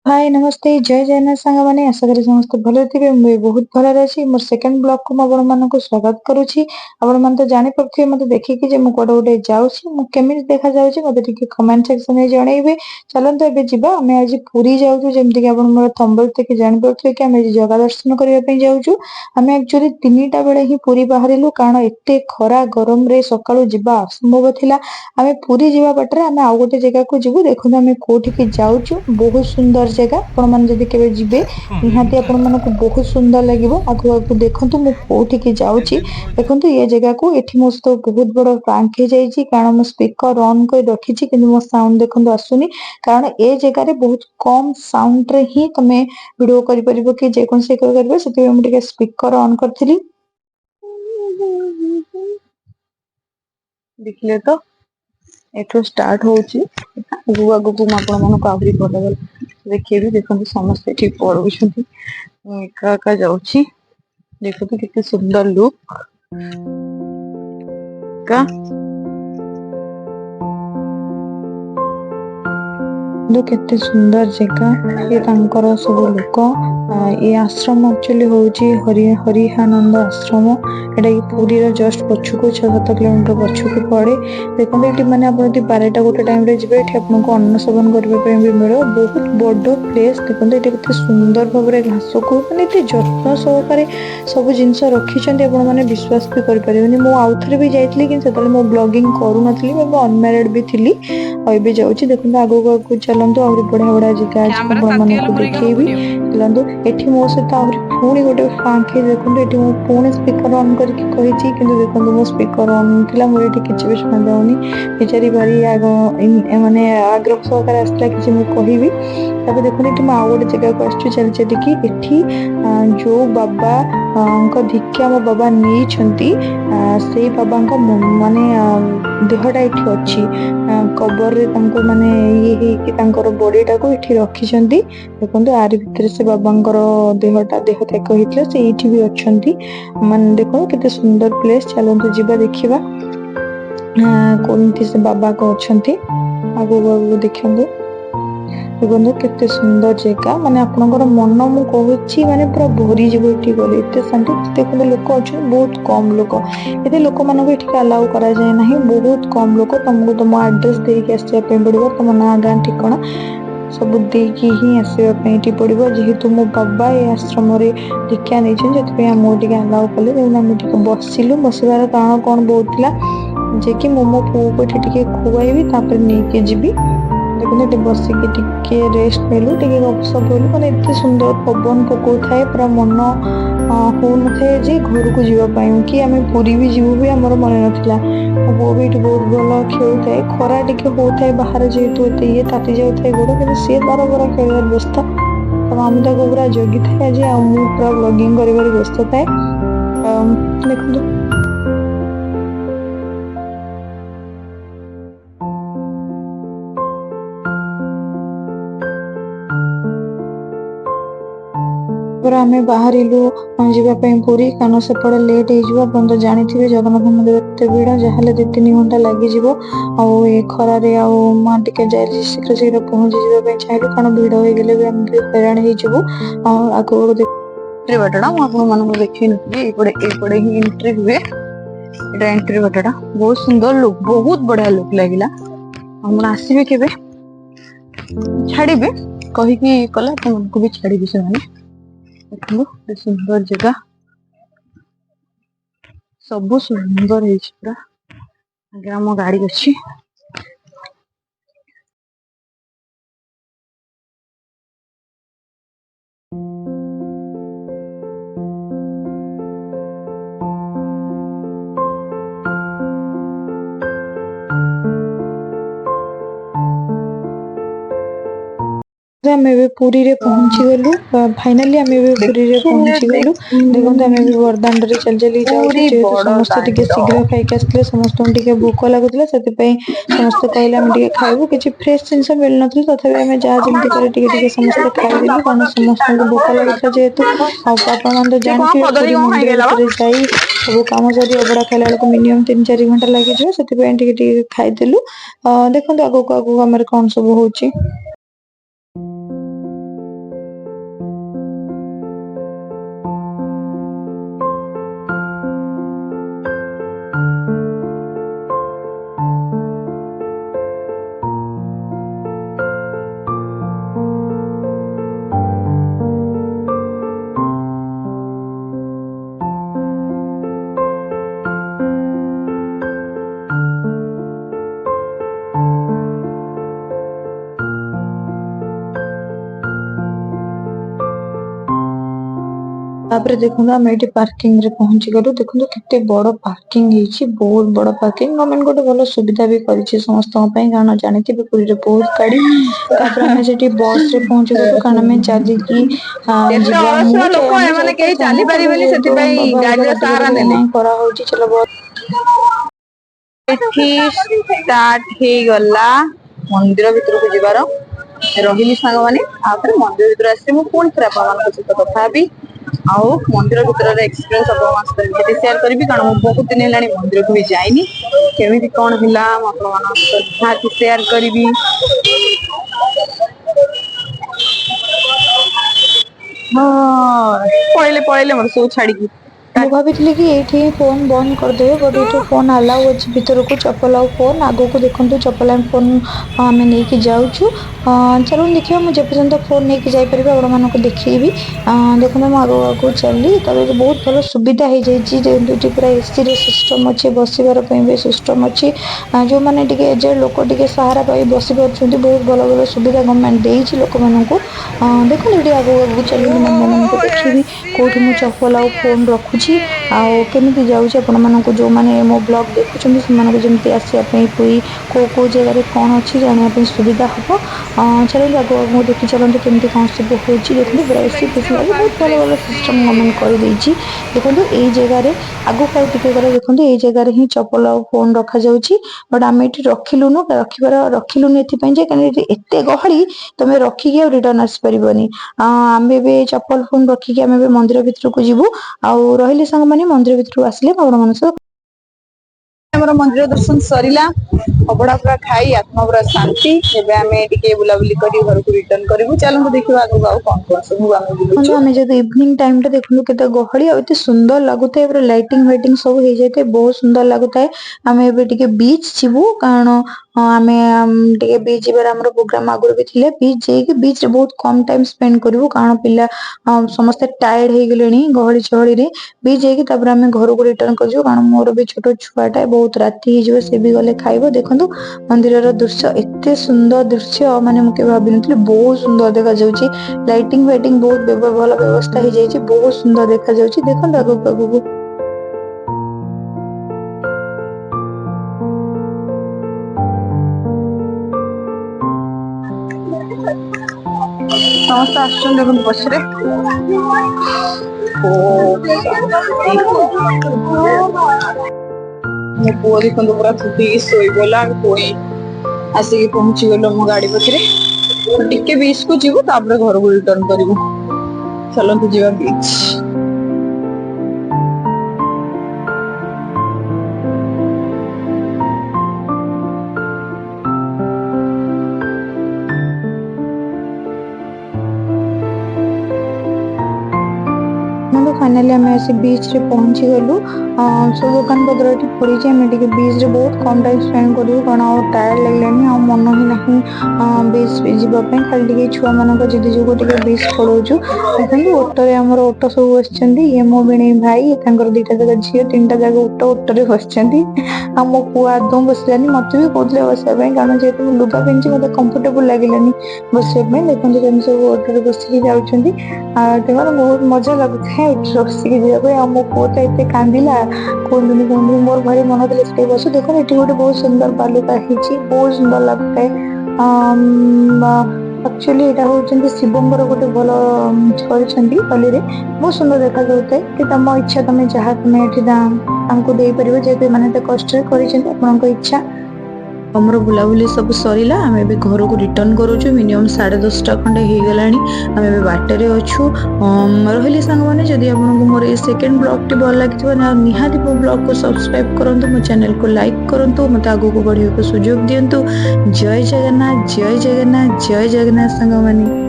हाय नमस्ते जय जगन्नाथ सांग मैंने आशा करी समस्त भले थे मुझे बहुत भल अच्छी मोर सेकेंड ब्लॉग को मुझे स्वागत करुच्ची आपण मैंने तो जापे मत देखिए मुझे गोटे जाऊँगी देखा जाऊँगी मत कमेंट सेक्शन में जनइबे। चलते एवं जावा आम आज पुरी जाऊँ जमीक आप मोर थंबनेल देखि जापे कि आम जगह दर्शन करने जाऊँ। आम एक्चुअली 3टा बेले ही पुरी बाहरिलु कारण एत खरा गरम रे सकाळु जीवा असंभव थिला। आम पुरी जावा बाटर आम आउ गोटे जगह को जीवु देखो आम कोठिकी जाऊँ बहुत सुंदर जगह आपण मैंने जदि केबे जिबे निहाती आपण मानकु बहुत सुंदर लागिवो। आगु आगु देखंतु मु कोठिकी जाउची देखंतु ये जगह को एठी मो सहित बहुत बड़ प्रांक हे जाईची कारण मो स्पीकर ऑन कर रखिची किंतु मो साउंड देखंतु आसुनी कारण ए जगह रे बहुत कम साउंड रे ही तमे वीडियो करि परिबो कि जे कोन से करबे सेति मु टिके स्पीकर ऑन करथिली देखले तो एठो स्टार्ट होची आगु आगु को आपण मानको आहुरी भल भल देखिए देखो समस्त ये पढ़ुं एका एका जाऊँ देखो कितने सुंदर लुक का केते सुंदर जगह ये तांकर सब लोक ये आश्रम एक्चुअली होची हरिहानंद आश्रम एटा कि पुरी रो जस्ट पछुको 6-7 किलोमीटर पछुको पड़े। देखो ये माने आपण 12टा गोटे टाइम रे जिबे एठी आपनको अन्न सेवन करबे पे भी मिलो बहुत बड़ प्लेस। देखो ये केते सुंदर भाबरे घास को माने एते जत्न सहकारे सब जिंस रखिछन्ते आपण माने विश्वास भी कर परिबेनी। मो आउथरे भी जाइतली कि सेतले मो ब्लॉगिंग करू नथली मैं अनमैरिड भी थिली और एबे जाउची। देखो आगो आगो चलंतु और बड़ा बड़ा जगह आज आपण मानको देखैबी चलंतु एठी मो सहित आहुरी पुणी गोटे फांके देखो ये मु पुणी स्पीकर ऑन करके कही कि देखो मो स्पीकर ऑन थिला मोर एठी किछि भी सुना जाउनी बेचारी भारी माने आग्रह सहकारे आसला कि मु कहिबी। तबे देखो ये मु आउ गोटे जगह को आछी चल चली कि एठी जो बाबा दीक्षा मो बाबा नहीं छंती से बाबा माने देहटा एठी अच्छी कबर रे तांको माने ये कि तांकर बॉडी टाको एठी रखिछंती। देखंतु आरि भितर से बाबांकर देहटा देह त्याग होइतला से एठी भी अछंती माने देखो केते सुंदर प्लेस। चलंतु जीवा देखिबा कोनती से बाबा को अछंती आगो आगो देखंतु देखो केते सुंदर जगह माने आपनकर मन मु कहूची माने पूरा भरी जीव एठी गले एते शांति। देखो लोक अछि बहुत कम लोक एते लोक मानको एठी अलाउ करा जाय नाही बहुत कम लोक तुमको तुम एड्रेस दे के आसे पे पड़िबो तुम ना गां ठिकाना सब देकी ही आसवाई पड़ो जेहेतु मो बाबा ये आश्रम दीक्षा नहीं से आमको अलाउ कले आम बसिलु बसवार कारण कौन बहुत जे कि मो पुओ को ये खुआईबी नहीं जीवी। देखो बसिकी टिके रेस्ट नेलु टिके गपसप होलु माने एते सुंदर पवन पकौ थाए पूरा मन हो नए जे घर को जीवाई कि आम पुरी भी जीवु भी आमर मन नाला। पुओ भी ये बहुत भल खेलु थाए खरा टिके होता है बाहर जेहेतु ये ताती जाए गोड़ कि सी तार पूरा खेल व्यस्त तो आम पूरा जगी थाए आज पूरा ब्लॉगिंग कर व्यस्त थाए। देखो आम बाहरिलु जावाई पुरी कारण सेपटे लेट हो जानी थे जगन्नाथ मंदिर एत भिड़ जहाँ 2-3 घंटा लगी खरार टे जाए शीघ्र शीघ्र पहुंची जावाई चाहिए कारण भिड़ हो गले भी आम हैरान हो आगे एंट्री बाटटा मुझे देखी नपड़े ही एंट्री हुए यहाँ एंट्री बाटटा बहुत सुंदर लुक बहुत बढ़िया लुक लगे आप आसबे के छाड़े कहीकि कला तुमको भी छाड़ी से देखो सुंदर जगह सब सुंदर है पूरा आगे आम गाड़ी अच्छी आम पुरी रे पहुंची गलु फाइनली आम पुरी रे पहुंची गलु। देखो आम बरदान चल चली जाऊँ जेहेतु समस्त टिके शीघ्र खाई आसते समस्त भोक लगुला से समस्त कहले आम खाइबू किसी फ्रेश जिनस मिल ना तथापि आम जहाँ जमी समस्त खाईदेलु कारण समस्त भोक लगुला जेहेतु आप तो जानते पुरी मंदिर भितर जाई सब कम सरी अबड़ा खाला बेलू मिनिमम 3-4 घंटा लगे से खाईदेलु। देखो आगो आगो आम कौन सब हो। तापर देखो आम ये पार्किंग रे पहुंची गलु देखो केते बड़ पार्किंग है बहुत बड़ पार्किंग गवर्नमेंट गोटे भल सुविधा भी करिछि समस्त कारण जानते पुरी रे बहुत गाड़ी तापर आम से बस रे पहुंची गलु कारण आम चलिकी एते जीवा अलसुआ लोक मुझे एमाने केही चली जाइपारଥାନ୍ତି परिबेनी जेहेतु सेति पई बाबा गाडीर राजी सहारा गले नेले नहीं करा होची चलो बहुत एठी स्टार्ट हे गला मंदिर भितर को जिबार रहिली सांग माने आपर मंदिर भितर आसी मु कोन थरा आपन सहित कथा हेबी आउ मंदिर भितर एक्सपीरियंस अपन मास्टर शेयर करबी कारण मु बहुत दिन हेलानी मंदिर को भी जाइनी केमिति कोन हिला आपन मान शेयर करबी हाँ पळेले पळेले मोर सब छाड़ी ମୁଁ ଭାବିଥିଲି କି ଏଇଠି ଫୋନ୍ ବନ୍ଦ କରିଦେବେ ବଟ୍ ଏଇଠି ଫୋନ୍ ଆଲାଉ ଅଛି ଭିତରକୁ ଚପଲ ଆଉ ଫୋନ୍ ଆଗକୁ ଦେଖନ୍ତୁ ଚପଲ ଆଉ ଫୋନ୍ ଆମେ ନେଇକି ଯାଉଛୁ ଚାଲୁନ ଦେଖିବା ମୁଁ ଯେପର୍ଯ୍ୟନ୍ତ ଫୋନ୍ ନେଇକି ଯାଇପାରିବି ଆପଣମାନଙ୍କୁ ଦେଖେଇବି ଦେଖନ୍ତୁ ମୁଁ ଆଗକୁ ଚାଲିଲି ତାପରେ ବହୁତ ଭଲ ସୁବିଧା ହେଇଯାଇଛି ଯେହେତୁ ଏଠି ପୁରା ଏସିର ସିଷ୍ଟମ ଅଛି ବସିବାର ପାଇଁ ବି ସିଷ୍ଟମ ଅଛି ଯେଉଁମାନେ ଟିକେ ଏଜେଡ ଲୋକ ଟିକେ ସାହାରା ପାଇ ବସି ପାରୁଛନ୍ତି ବହୁତ ଭଲ ଭଲ ସୁବିଧା ଗଭର୍ଣ୍ଣମେଣ୍ଟ ଦେଇଛି ଲୋକମାନଙ୍କୁ ଦେଖନ୍ତୁ ଏଠି ଆଗକୁ ଚାଲିକି ମୁଁ ଆପଣମାନଙ୍କୁ ଦେଖିବି କୋଉଠି ମୁଁ ଚପଲ ଆଉ ଫୋନ୍ ରଖୁଛି ଆଉ କେମିତି ଯାଉଛି ଆପଣମାନଙ୍କୁ ଯୋଉମାନେ ମୋ ବ୍ଲଗ ଦେଖୁଛନ୍ତି ସେମାନଙ୍କୁ ଯେମିତି ଆସିବା ପାଇଁ ପୁରୀ କୋଉ ଜାଗାରେ କଣ ଅଛି ଜାଣିବା ପାଇଁ ସୁବିଧା ହବ ଚାଲନ୍ତୁ ଆଗକୁ ଦେଖି ଚାଲନ୍ତୁ କେମିତି କଣ ସବୁ ହଉଛି ଦେଖନ୍ତୁ ପୁରା ଏସି ଫେସି ଲାଗି ବହୁତ ଭଲ ଭଲ ସିଷ୍ଟମ ଗଭର୍ଣ୍ଣମେଣ୍ଟ କରିଦେଇଛି ଦେଖନ୍ତୁ ଏଇ ଜାଗାରେ ଆଗକୁ ଆଉ ଟିକେ ଗଲେ ଦେଖନ୍ତୁ ଏଇ ଜାଗାରେ ହିଁ ଚପଲ ଆଉ ଫୋନ୍ ରଖାଯାଉଛି ବଟ୍ ଆମେ ଏଠି ରଖିଲୁନି ଏଥିପାଇଁ ଯେ କାରଣ ଏଠି ଏତେ ଗହଳି ତମେ ରଖିକି ଆଉ ରିଟର୍ନ ଆସିପାରିବନି ଆମେ ଏବେ ଚପଲ ଫୋନ୍ ରଖିକି ଆମେ ଏବେ ମନ୍ଦିର ଭିତରକୁ ଯିବୁ ଆଉ ରହିଲି ସାଙ୍ଗମାନେ ମନ୍ଦିର ଭିତରକୁ ଆସିଲେ ଆପଣ ମାନଙ୍କ ସହ ଆମର ମନ୍ଦିର ଦର୍ଶନ ସରିଲା ଅବଢା ପୁରା ଖାଇ ଆତ୍ମା ପୁରା ଶାନ୍ତି ଏବେ ଆମେ ଟିକେ ବୁଲାବୁଲି କରି ଘରକୁ ରିଟର୍ଣ କରିବୁ ଚାଲନ୍ତୁ ଦେଖିବା ଆଗକୁ ଆଉ କଣ କଣ ସବୁ ଆମେ ବୁଲୁଛୁ ଆମେ ଯଦି ଇଭିନିଂ ଟାଇମ ଟା ଦେଖନ୍ତୁ କେତେ ଗହଳି ଆଉ ଏତେ ସୁନ୍ଦର ଲାଗୁଥାଏ ପୁରା ଲାଇଟିଙ୍ଗ ଫାଇଟିଙ୍ଗ ସବୁ ହେଇଯାଇଥାଏ ବହୁତ ସୁନ୍ଦର ଲାଗୁଥାଏ ଆମେ ଏବେ ଟିକେ ବିଚ୍ ଯିବୁ କାରଣ ଆମେ ଟିକେ ବିଚ୍ ଯିବାର ଆମର ପ୍ରୋଗ୍ରାମ ଆଗରୁ ବି ଥିଲେ ବିଚ୍ ଯାଇକି ବିଚ୍ ରେ ବହୁତ କମ ଟାଇମ ସ୍ପେଣ୍ଡ କରିବୁ କାରଣ ପିଲା ସମସ୍ତେ ଟାୟାର୍ଡ ହେଇଗଲେଣି ଗହଳି ଚହଳିରେ ବିଚ୍ ଯାଇକି ତାପରେ ଆମେ ଘରକୁ ରିଟର୍ଣ କରିଯିବୁ କାରଣ ମୋର ବି ଛୋଟ ଛୁଆଟା ବହୁତ ରାତି ହେଇଯିବ ସେ ବି ଗଲେ ଖାଇବ ଦେଖନ୍ତୁ ମନ୍ଦିରର ଦୃଶ୍ୟ ଏତେ ସୁନ୍ଦର ଦୃଶ୍ୟ ମାନେ ମୁଁ କେବେ ଭାବିନଥିଲି ବହୁତ ସୁନ୍ଦର ଦେଖାଯାଉଛି ଲାଇଟିଙ୍ଗ ଫାଇଟିଙ୍ଗ ବହୁତ ଭଲ ବ୍ୟବସ୍ଥା ହେଇଯାଇଛି ବହୁତ ସୁନ୍ଦର ଦେଖାଯାଉଛି ଦେଖନ୍ତୁ ଆଗକୁ ସମସ୍ତେ ଆସୁଛନ୍ତି ଦେଖନ୍ତୁ ପଛରେ ମୋ ପୁଅ ଦେଖନ୍ତୁ ପୁରା ଫୁଟିକି ଶୋଇଗଲା ପୁଣି ଆସିକି ପହଞ୍ଚି ଗଲୁ ଆମ ଗାଡି ପାଖରେ ଟିକେ ବିଚ୍ କୁ ଯିବୁ ତାପରେ ଘରକୁ ରିଟର୍ଣ କରିବୁ ଚାଲନ୍ତୁ ଯିବା ବିଚ୍ फाइनाली आम आसी बीच रे पहुंची गलु सब दुकान पत्र ये पड़ी आम टे बीच रे बहुत कम टाइम स्पेंड करूँ कारण आ टायर्ड लगलानी आ मन ही ना बीच जावाई खाली छुआ मान जिद जो बीच पड़ाऊँ देखते ओटो आमर ओटो सब बस ये मो भिणी भाई दीटा जगह झील 3टा जगह ओटो बस मो पु आदौ बसलानी मत भी कहते बसापी कारण जेहतु मुझे लुगा पिंधि मतलब कंफर्टेबल लगे बसापी देखते सब ओटो बसिक जाऊँच बहुत मजा लगुता है बसिक जावाई मो पुओ तो ये कांदिला कहते मोर भारी मन होता बस देख ये गोटे बहुत सुंदर बालुका बहुत सुंदर लगुता है एक्चुअली यहाँ हूँ शिवंर गोटे भल कर बहुत सुंदर देखा जाए कि तुम इच्छा तुम जहाँ तुम ये देपर जेहतु मैंने कष्ट कर इच्छा ଆମର ବୁଲାବୁଲି ସବୁ ସରିଲା ଆମେ ଏବେ ଘରକୁ ରିଟର୍ନ କରୁଛୁ ମିନିମମ୍ 10:30 ଖଣ୍ଡେ ହେଇଗଲାଣି ଆମେ ଏବେ ବାଟରେ ଅଛୁ ରହିଲି ସାଙ୍ଗମାନେ ଯଦି ଆପଣଙ୍କୁ ମୋର ଏ ସେକେଣ୍ଡ ବ୍ଲଗଟି ଭଲ ଲାଗିଥିବ ନିହାତି ମୋ ବ୍ଲଗକୁ ସବସ୍କ୍ରାଇବ କରନ୍ତୁ ମୋ ଚ୍ୟାନେଲକୁ ଲାଇକ୍ କରନ୍ତୁ ମୋତେ ଆଗକୁ ବଢ଼ିବାକୁ ସୁଯୋଗ ଦିଅନ୍ତୁ ଜୟ ଜଗନ୍ନାଥ ଜୟ ଜଗନ୍ନାଥ ଜୟ ଜଗନ୍ନାଥ ସାଙ୍ଗମାନେ।